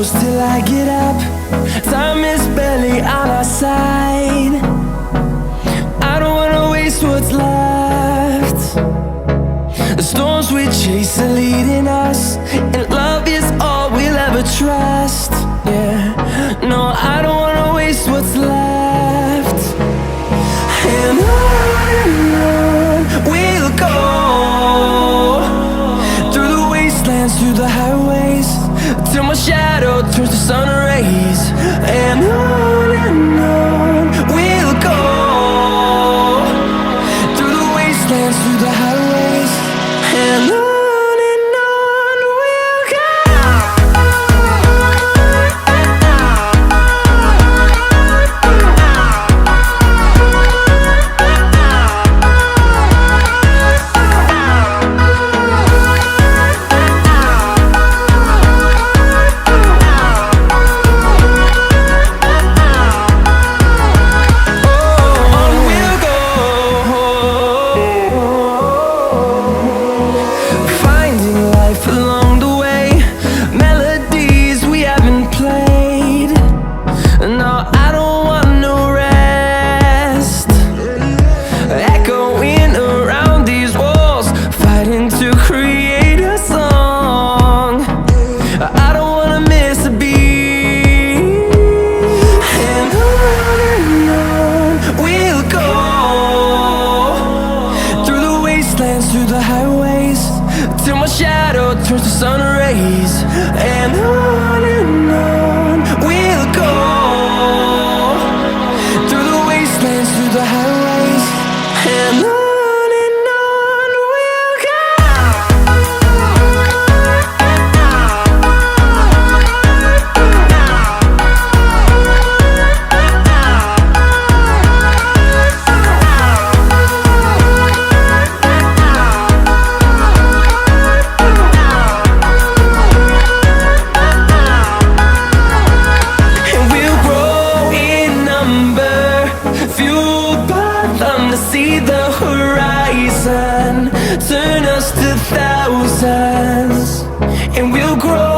close till I get up. Time is barely on our side. I don't wanna waste what's left. The storms we chase are leading us, and love is all we'll ever trust. Yeah, no, I don't wanna waste what's left. And on we'll go, through the wastelands, through the highways, till my shadow turns to sun rays. And on we'll go, through the wastelands, through the highways, and on we'll go. Through the highways, till my shadow turns to sun rays. And on we'll go, through the wastelands, through the highways, and on we'll go. See the horizon turn us to thousands, and we'll grow